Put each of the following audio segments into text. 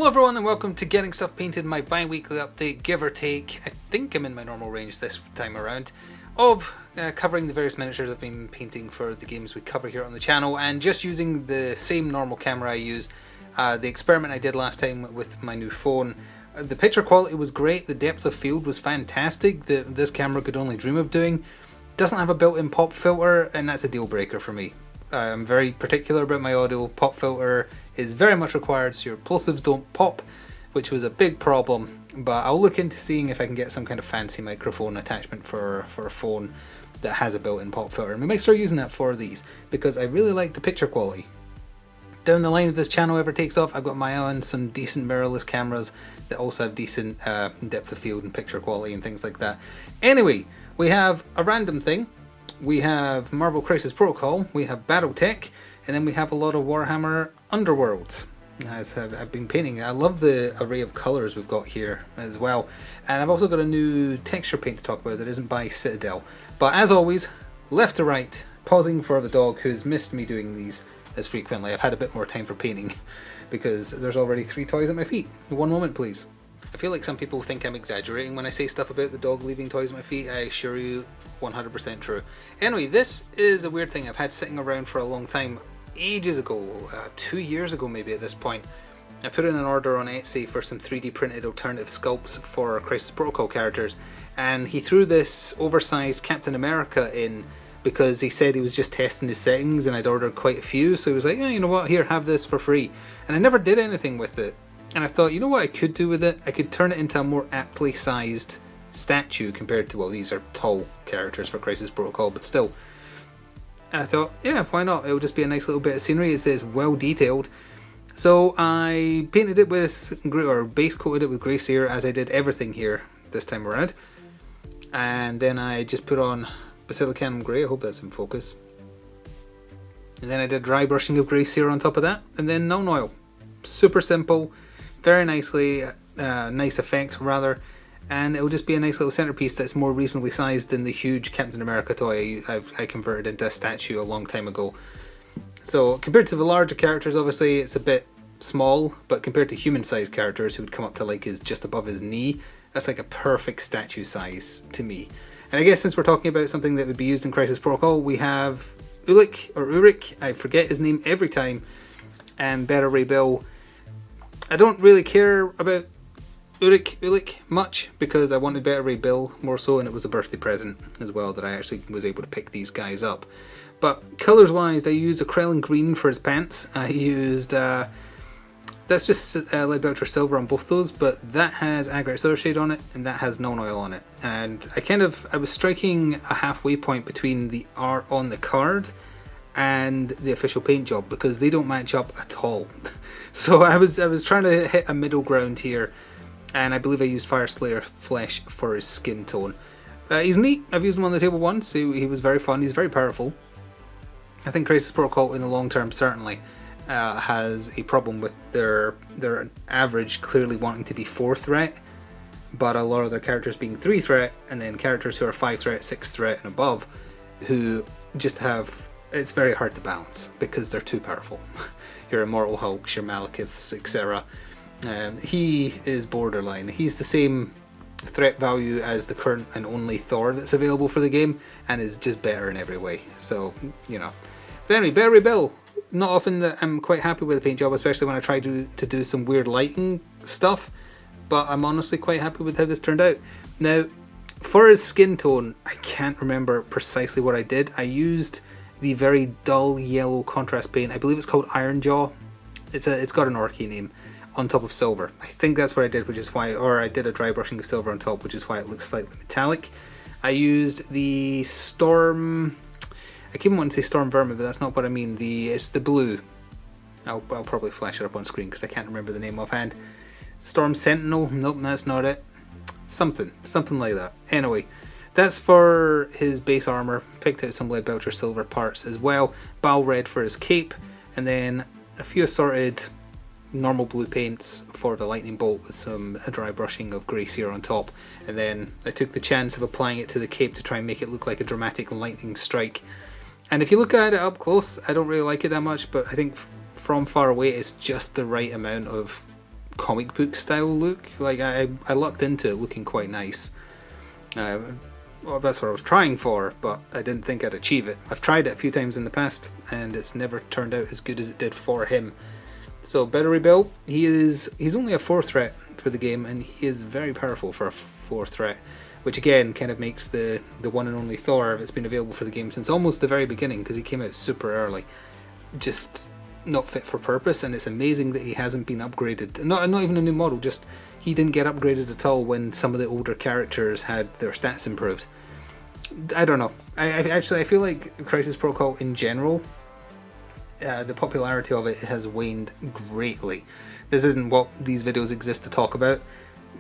Hello everyone and welcome to Getting Stuff Painted, my bi-weekly update, give or take. I think I'm in my normal range this time around, of covering the various miniatures I've been painting for the games we cover here on the channel, and just using the same normal camera I use. The experiment I did last time with my new phone, the picture quality was great, the depth of field was fantastic, this camera could only dream of doing. Doesn't have a built-in pop filter, and that's a deal breaker for me. I'm very particular about my audio. Pop filter is very much required so your plosives don't pop, which was a big problem, but I'll look into seeing if I can get some kind of fancy microphone attachment for a phone that has a built-in pop filter, and we might start using that for these because I really like the picture quality. Down the line, if this channel ever takes off, I've got my eye on some decent mirrorless cameras that also have decent depth of field and picture quality and things like that. Anyway, we have a random thing. We have Marvel Crisis Protocol, we have Battletech, and then we have a lot of Warhammer Underworlds, as I've been painting. I love the array of colours we've got here as well. And I've also got a new texture paint to talk about that isn't by Citadel. But as always, left to right, pausing for the dog who's missed me doing these as frequently. I've had a bit more time for painting because there's already 3 toys at my feet. One moment please. I feel like some people think I'm exaggerating when I say stuff about the dog leaving toys at my feet. I assure you, 100% true. Anyway, this is a weird thing I've had sitting around for a long time. Ages ago, 2 years ago maybe at this point, I put in an order on Etsy for some 3D printed alternative sculpts for Crisis Protocol characters, and he threw this oversized Captain America in because he said he was just testing his settings and I'd ordered quite a few, so he was like, yeah, you know what, here, have this for free. And I never did anything with it. And I thought, you know what I could do with it? I could turn it into a more aptly sized statue compared to, well, these are tall characters for Crisis Protocol, but still. And I thought, yeah, why not? It'll just be a nice little bit of scenery. It says well detailed. So I painted it with, or base coated it with grey cere, as I did everything here this time around. And then I just put on Basilicanum Grey, I hope that's in focus. And then I did dry brushing of grey cere on top of that, and then Nuln Oil. Super simple. Very nicely, nice effect rather, and it'll just be a nice little centerpiece that's more reasonably sized than the huge Captain America toy I converted into a statue a long time ago. So compared to the larger characters, obviously it's a bit small, but compared to human-sized characters who would come up to like just above his knee, that's like a perfect statue size to me. And I guess since we're talking about something that would be used in Crisis Protocol, we have Ulrich, I forget his name every time, and Beta Ray Bill. I don't really care about Ulrich much because I wanted Beta Ray Bill more so, and it was a birthday present as well that I actually was able to pick these guys up. But colours wise, I used Acrylon Green for his pants. I used, that's just Leadbelcher Silver on both those, but that has Agate Silver Shade on it and that has Nuln Oil on it. And I was striking a halfway point between the art on the card and the official paint job because they don't match up at all. So I was trying to hit a middle ground here, and I believe I used Fire Slayer Flesh for his skin tone. He's neat. I've used him on the table once. He was very fun. He's very powerful. I think Crisis Protocol in the long term certainly has a problem with their average clearly wanting to be 4 threat, but a lot of their characters being 3 threat, and then characters who are 5 threat, 6 threat and above who just have, it's very hard to balance because they're too powerful. Your Immortal Hulks, your Malekiths, etc. He is borderline. He's the same threat value as the current and only Thor that's available for the game, and is just better in every way. So, you know. But anyway, Beta Ray Bill. Not often that I'm quite happy with the paint job, especially when I try to do some weird lighting stuff, but I'm honestly quite happy with how this turned out. Now, for his skin tone, I can't remember precisely what I did. I used the very dull yellow contrast paint. I believe it's called Iron Jaw. It's got an orky name, on top of silver. I think that's what I did, which is why, or I did a dry brushing of silver on top, which is why it looks slightly metallic. I used the Storm, I keep wanting to say Storm Vermin, but that's not what I mean. It's the blue. I'll probably flash it up on screen because I can't remember the name offhand. Storm Sentinel, nope, that's not it. Something like that. Anyway, that's for his base armor. Picked out some Leadbelcher Silver parts as well. Bal Red for his cape, and then a few assorted normal blue paints for the lightning bolt with some dry brushing of grey cere on top. And then I took the chance of applying it to the cape to try and make it look like a dramatic lightning strike. And if you look at it up close, I don't really like it that much, but I think from far away it's just the right amount of comic book style look. Like I lucked into it looking quite nice. Well, that's what I was trying for, but I didn't think I'd achieve it. I've tried it a few times in the past, and it's never turned out as good as it did for him. So better rebuild. He's only a 4 threat for the game, and he is very powerful for a 4 threat, which again kind of makes the one and only Thor that's been available for the game since almost the very beginning, because he came out super early, just not fit for purpose. And it's amazing that he hasn't been upgraded. Not even a new model, just he didn't get upgraded at all when some of the older characters had their stats improved. I don't know. I feel like Crisis Protocol in general, the popularity of it has waned greatly. This isn't what these videos exist to talk about,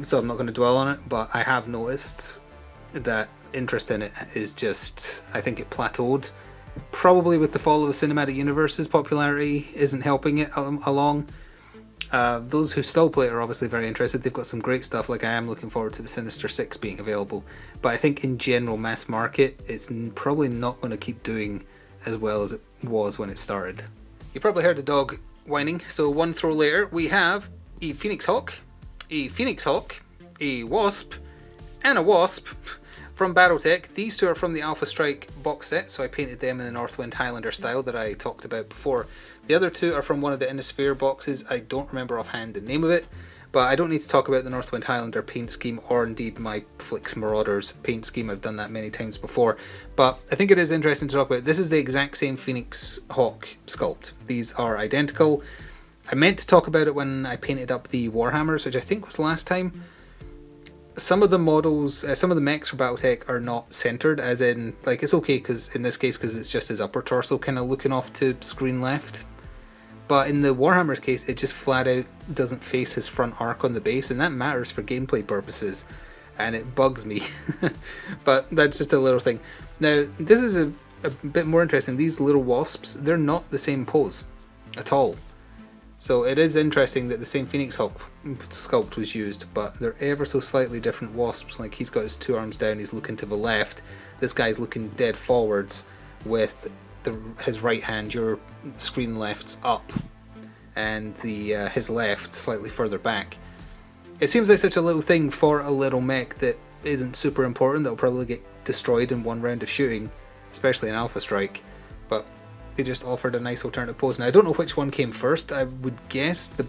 so I'm not going to dwell on it, but I have noticed that interest in it is just, I think it plateaued. Probably with the fall of the cinematic universe's popularity isn't helping it along. Those who still play it are obviously very interested. They've got some great stuff, like I am looking forward to the Sinister Six being available. But I think in general, mass market, it's probably not going to keep doing as well as it was when it started. You probably heard the dog whining, so one throw later we have a Phoenix Hawk, a Wasp, and a Wasp from Battletech. These two are from the Alpha Strike box set, so I painted them in the Northwind Highlander style that I talked about before. The other two are from one of the Innisphere boxes. I don't remember offhand the name of it, but I don't need to talk about the Northwind Highlander paint scheme, or indeed my Flix Marauders paint scheme. I've done that many times before, but I think it is interesting to talk about. This is the exact same Phoenix Hawk sculpt. These are identical. I meant to talk about it when I painted up the Warhammers, which I think was last time. Some of the models, some of the mechs for Battletech are not centered, as in, like, it's okay because in this case, because it's just his upper torso kind of looking off to screen left. But in the Warhammer's case, it just flat out doesn't face his front arc on the base, and that matters for gameplay purposes, and it bugs me. But that's just a little thing. Now, this is a bit more interesting. These little wasps, they're not the same pose at all. So it is interesting that the same Phoenix Hawk sculpt was used, but they're ever so slightly different wasps. Like, he's got his two arms down, he's looking to the left. This guy's looking dead forwards with his right hand, your screen left's up, and his left slightly further back. It seems like such a little thing for a little mech that isn't super important, that'll probably get destroyed in one round of shooting, especially in Alpha Strike, but they just offered a nice alternative pose. Now I don't know which one came first. I would guess the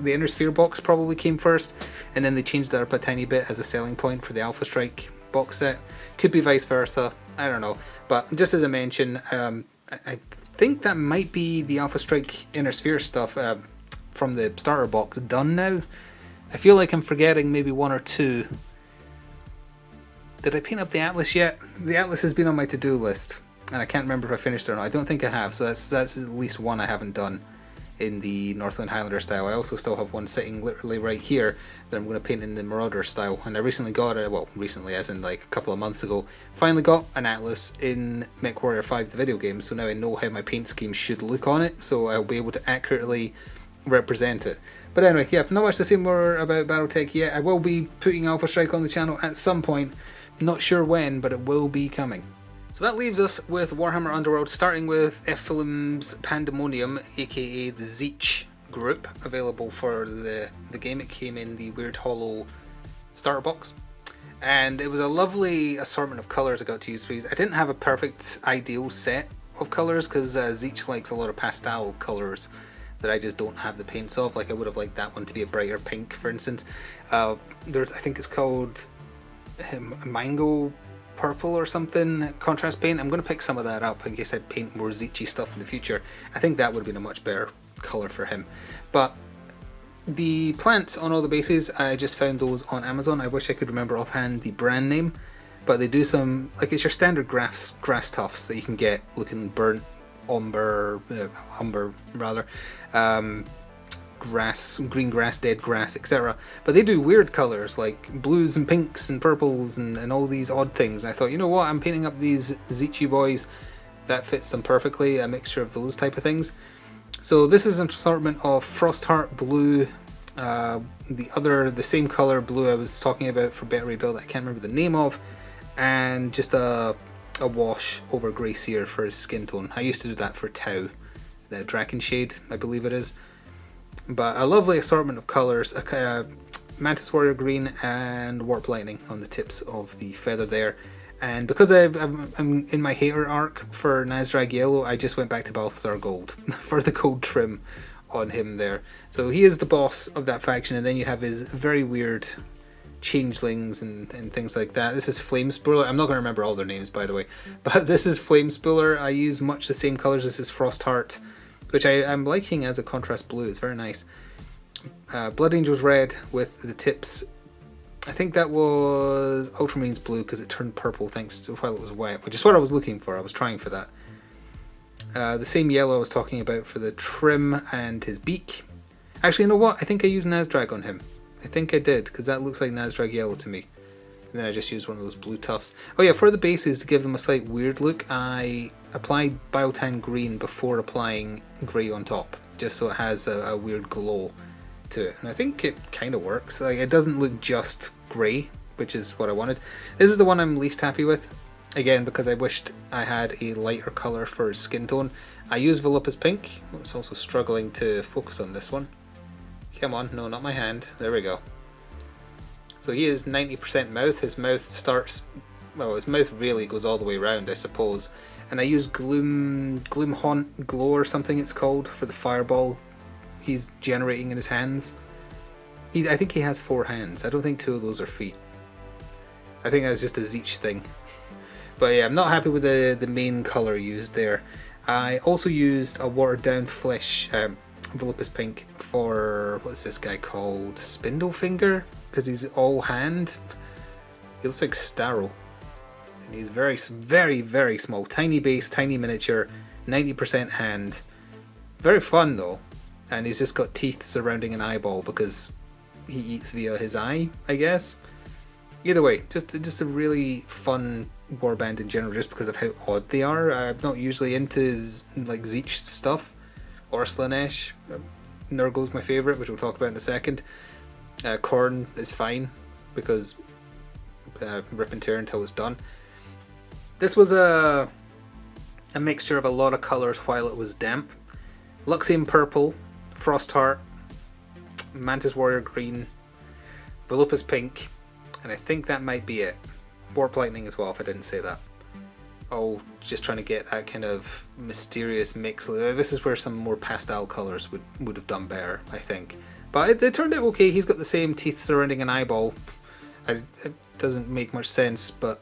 Inner Sphere box probably came first, and then they changed that up a tiny bit as a selling point for the Alpha Strike box set. Could be vice versa, I don't know. But just as a mention, I think that might be the Alpha Strike Inner Sphere stuff from the starter box done now. I feel like I'm forgetting maybe one or two. Did I paint up the Atlas yet? The Atlas has been on my to-do list, and I can't remember if I finished it or not. I don't think I have, so that's at least one I haven't done in the Northwind Highlander style. I also still have one sitting literally right here that I'm going to paint in the Marauder style, and I recently got it, well, recently as in like a couple of months ago, finally got an Atlas in MechWarrior 5 the video game, so now I know how my paint scheme should look on it, so I'll be able to accurately represent it. But anyway, yeah, not much to say more about Battletech yet. I will be putting Alpha Strike on the channel at some point, not sure when, but it will be coming. So that leaves us with Warhammer Underworld, starting with Ephilim's Pandemonium, aka the Zichi group, available for the game. It came in the Weird Hollow starter box, and it was a lovely assortment of colours I got to use for these. I didn't have a perfect ideal set of colours because Zichi likes a lot of pastel colours that I just don't have the paints of. Like, I would have liked that one to be a brighter pink, for instance. I think it's called Mango Purple or something, contrast paint. I'm going to pick some of that up in case I paint more Zichi stuff in the future. I think that would have been a much better colour for him. But the plants on all the bases, I just found those on Amazon. I wish I could remember offhand the brand name, but they do some, like, it's your standard grass tufts that you can get looking burnt umber rather, grass, green grass, dead grass, etc. But they do weird colours like blues and pinks and purples and all these odd things. And I thought, you know what, I'm painting up these Zichi boys, that fits them perfectly, a mixture of those type of things. So this is an assortment of Frostheart blue, the same colour blue I was talking about for Better Rebuild, I can't remember the name of, and just a wash over grey sear for his skin tone. I used to do that for Tau, the Draken Shade, I believe it is. But a lovely assortment of colours. Mantis Warrior Green and Warp Lightning on the tips of the feather there. And because I'm in my hater arc for Nazdrag Yellow, I just went back to Balthazar Gold for the gold trim on him there. So he is the boss of that faction, and then you have his very weird changelings and things like that. This is Flame Spooler. I'm not going to remember all their names, by the way, but this is Flame Spooler. I use much the same colours. This is Frostheart, which I'm liking as a contrast blue. It's very nice. Blood Angels Red with the tips. I think that was Ultramarines Blue because it turned purple thanks to while it was wet, which is what I was looking for. I was trying for that. The same yellow I was talking about for the trim and his beak. Actually, you know what? I think I used Nazdrag on him. I think I did, because that looks like Nazdrag Yellow to me. And then I just used one of those blue tufts. Oh yeah, for the bases, to give them a slight weird look, I applied Biotan Green before applying grey on top, just so it has a weird glow to it. And I think it kind of works. Like, it doesn't look just grey, which is what I wanted. This is the one I'm least happy with. Again, because I wished I had a lighter colour for his skin tone. I use Volupus Pink. It's also struggling to focus on this one. Come on, no, not my hand. There we go. So he is 90% mouth. His mouth starts, well, his mouth really goes all the way around, I suppose. And I use Gloom Haunt Glow or something it's called for the fireball he's generating in his hands. I think he has 4 hands. I don't think 2 of those are feet. I think that's just a Zichi thing. But yeah, I'm not happy with the main colour used there. I also used a watered down flesh Volupus Pink for, what's this guy called? Spindlefinger? Because he's all hand. He looks like Starro. And he's very, very, very small. Tiny base, tiny miniature, 90% hand. Very fun though. And he's just got teeth surrounding an eyeball because he eats via his eye, I guess. Either way, just a really fun warband in general, just because of how odd they are. I'm not usually into like Zichi stuff or Slanesh. Nurgle's my favourite, which we'll talk about in a second. Korn is fine because rip and tear until it's done. This was a mixture of a lot of colours while it was damp. Luxian Purple, Frostheart, Mantis Warrior Green, Volupus Pink, and I think that might be it. Warp Lightning as well, if I didn't say that. Oh, just trying to get that kind of mysterious mix. This is where some more pastel colours would have done better, I think. But it turned out okay. He's got the same teeth surrounding an eyeball. It doesn't make much sense, but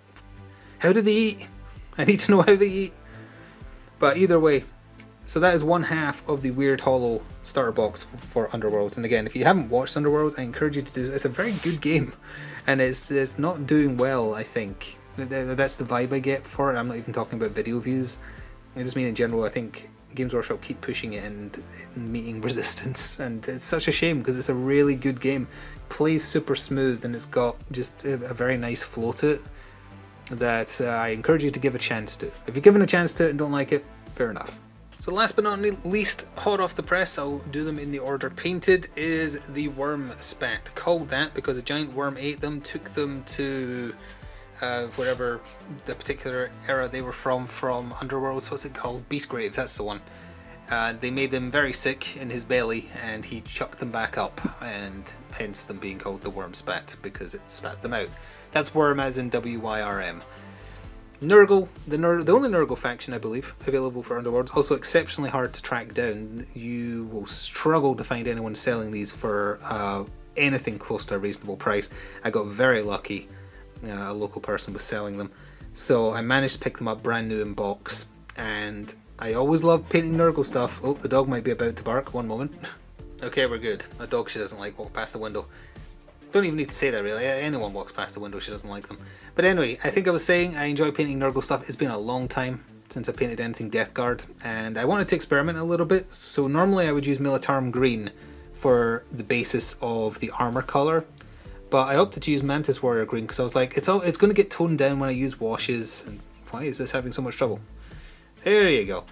how do they eat? I need to know how they eat. But either way, so that is one half of the Weird Hollow starter box for Underworld. And again, if you haven't watched Underworld, I encourage you to do this. It's a very good game, and it's not doing well, I think. That's the vibe I get for it. I'm not even talking about video views. I just mean in general, I think Games Workshop keep pushing it and meeting resistance, and it's such a shame because it's a really good game. Plays super smooth, and it's got just a very nice flow to it that I encourage you to give a chance to. If you're given a chance to it and don't like it, fair enough. So last but not least, hot off the press, I'll do them in the order painted, is the Worm Spat. Called that because a giant worm ate them, took them to wherever the particular era they were from Underworld. What's it called? Beastgrave, that's the one. They made them very sick in his belly, and he chucked them back up, and hence them being called the Worm Spat, because it spat them out. That's worm as in W-Y-R-M. Nurgle, the only Nurgle faction I believe available for Underworld, also exceptionally hard to track down. You will struggle to find anyone selling these for anything close to a reasonable price. I got very lucky. A local person was selling them, so I managed to pick them up brand new in box. And I always love painting Nurgle stuff. Oh, the dog might be about to bark. One moment. Okay, we're good. A dog she doesn't like walk past the window. Don't even need to say that really. Anyone walks past the window, she doesn't like them. But anyway, I think I was saying I enjoy painting Nurgle stuff. It's been a long time since I painted anything Death Guard, and I wanted to experiment a little bit. So normally I would use Militarum Green for the basis of the armor color, but I opted to use Mantis Warrior Green because I was like, it's going to get toned down when I use washes. And why is this having so much trouble? There you go.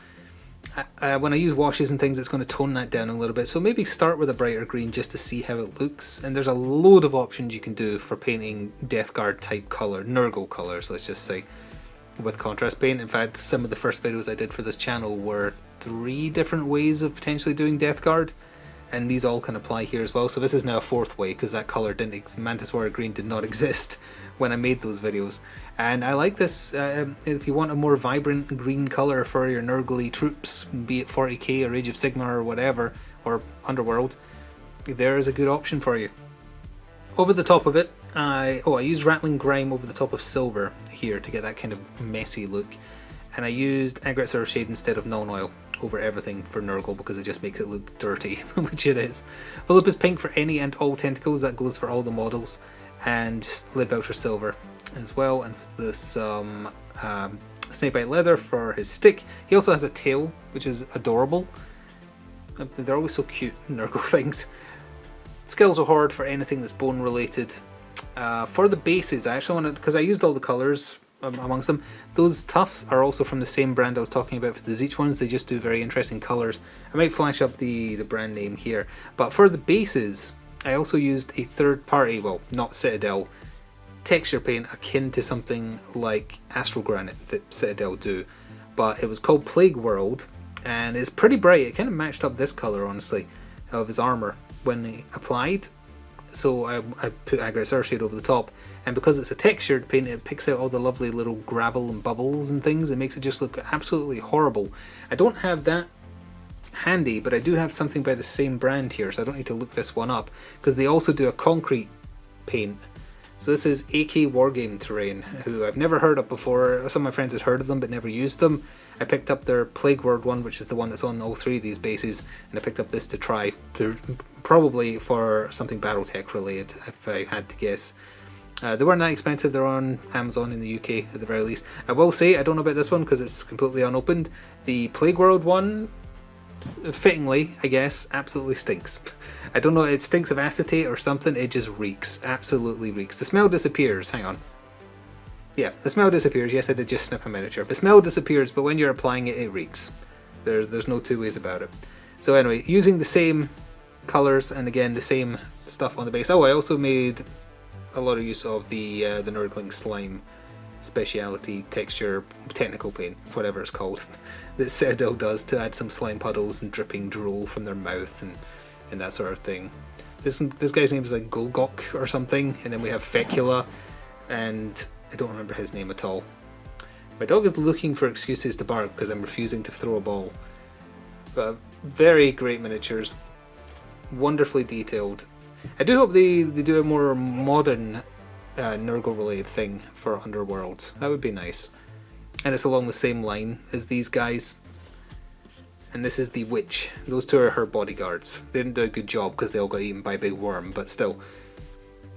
When I use washes and things, it's going to tone that down a little bit. So maybe start with a brighter green just to see how it looks. And there's a load of options you can do for painting Death Guard type color, Nurgle colors, let's just say, with contrast paint. In fact, some of the first videos I did for this channel were 3 different ways of potentially doing Death Guard. and these all can apply here as well. So this is now a fourth way, because that colour didn't, Mantis Warrior Green did not exist when I made those videos. And I like this. If you want a more vibrant green colour for your Nurgly troops, be it 40k or Age of Sigmar or whatever, or Underworld, there is a good option for you. Over the top of it, I used Rattling Grime over the top of silver here to get that kind of messy look, and I used Agret Shade instead of non-oil over everything for Nurgle because it just makes it look dirty, which it is. Volupus Pink for any and all tentacles, that goes for all the models, and Leadbelcher Silver as well, and there's some Snakebite Leather for his stick. He also has a tail, which is adorable. They're always so cute, Nurgle things. Skills of Horde for anything that's bone related. For the bases, I actually wanted, because I used all the colours amongst them, those tufts are also from the same brand I was talking about for the Zichi ones. They just do very interesting colours. I might flash up the brand name here. But for the bases, I also used a third party, well, not Citadel, texture paint akin to something like Astral Granite that Citadel do. But it was called Plague World, and it's pretty bright. It kind of matched up this colour, honestly, of his armour when he applied. So I put Agret Shade over the top, and because it's a textured paint, it picks out all the lovely little gravel and bubbles and things. It makes it just look absolutely horrible. I don't have that handy, but I do have something by the same brand here, so I don't need to look this one up, because they also do a concrete paint. So this is AK Wargame Terrain, who I've never heard of before. Some of my friends had heard of them but never used them. I picked up their Plague World one, which is the one that's on all three of these bases, and I picked up this to try, probably for something Battletech related, if I had to guess. They weren't that expensive. They're on Amazon in the UK at the very least. I will say, I don't know about this one because it's completely unopened. The Plague World one, fittingly, I guess, absolutely stinks. I don't know, it stinks of acetate or something. It just reeks, absolutely reeks. The smell disappears. Hang on. Yeah, the smell disappears. Yes, I did just snip a miniature. The smell disappears, but when you're applying it, it reeks. There's no two ways about it. So anyway, using the same colours and again the same stuff on the base. Oh, I also made a lot of use of the Nurgling Slime speciality texture, technical paint, whatever it's called, that Citadel does to add some slime puddles and dripping drool from their mouth and that sort of thing. This guy's name is like Golgok or something, and then we have Fecula, and I don't remember his name at all. My dog is looking for excuses to bark because I'm refusing to throw a ball. But very great miniatures, wonderfully detailed. I do hope they do a more modern Nurgle related thing for Underworld. That would be nice. And it's along the same line as these guys. And this is the Witch. Those two are her bodyguards. They didn't do a good job because they all got eaten by a big worm, but still.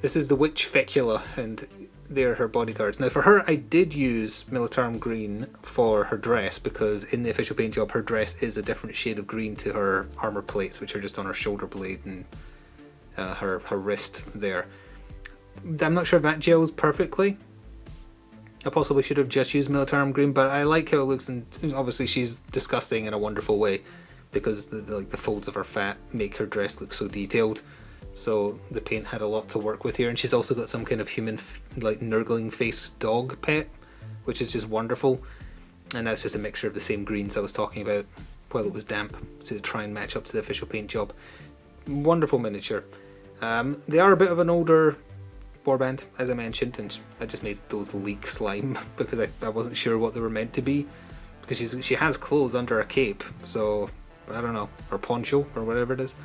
This is the Witch Fecula, and they're her bodyguards. Now for her, I did use Militarum Green for her dress, because in the official paint job her dress is a different shade of green to her armour plates, which are just on her shoulder blade and her wrist there. I'm not sure if that gels perfectly. I possibly should have just used Militarum Green, but I like how it looks, and obviously she's disgusting in a wonderful way, because the folds of her fat make her dress look so detailed. So the paint had a lot to work with here, and she's also got some kind of human, like Nurgling face dog pet, which is just wonderful. And that's just a mixture of the same greens I was talking about while it was damp to try and match up to the official paint job. Wonderful miniature. They are a bit of an older warband, as I mentioned, and I just made those leak slime because I wasn't sure what they were meant to be, because she has clothes under a cape, so I don't know, or poncho or whatever it is.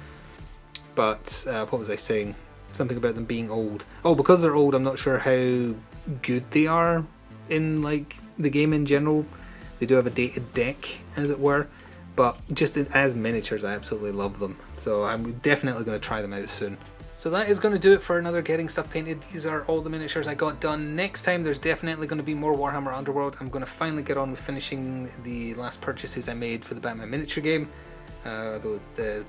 But what was I saying? Something about them being old. Oh, because they're old, I'm not sure how good they are in like the game in general. They do have a dated deck, as it were, but just as miniatures, I absolutely love them. So I'm definitely going to try them out soon. So that is going to do it for another Getting Stuff Painted. These are all the miniatures I got done. Next time there's definitely going to be more Warhammer Underworld. I'm going to finally get on with finishing the last purchases I made for the Batman miniature game. The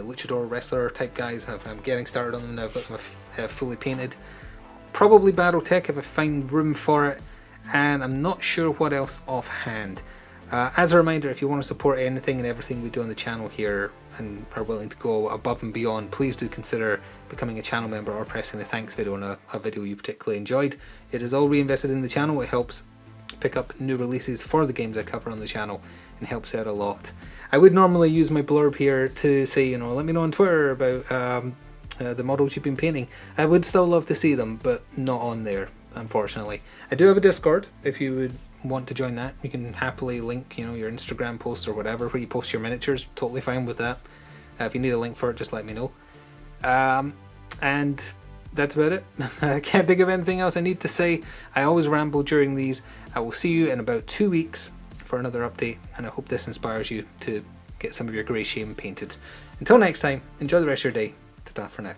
luchador wrestler type guys, I'm getting started on them now. I've got them fully painted. Probably Battletech if I find room for it, and I'm not sure what else offhand. As a reminder, if you want to support anything and everything we do on the channel here and are willing to go above and beyond, please do consider becoming a channel member or pressing the thanks video on a video you particularly enjoyed. It is all reinvested in the channel. It helps pick up new releases for the games I cover on the channel, and helps out a lot. I would normally use my blurb here to say, you know, let me know on Twitter about the models you've been painting. I would still love to see them, but not on there, unfortunately. I do have a Discord if you would want to join that. You can happily link, you know, your Instagram posts or whatever where you post your miniatures. Totally fine with that. If you need a link for it, just let me know. And that's about it. I can't think of anything else I need to say. I always ramble during these. I will see you in about 2 weeks for another update, and I hope this inspires you to get some of your grey shame painted. Until next time, enjoy the rest of your day. Ta-ta for now.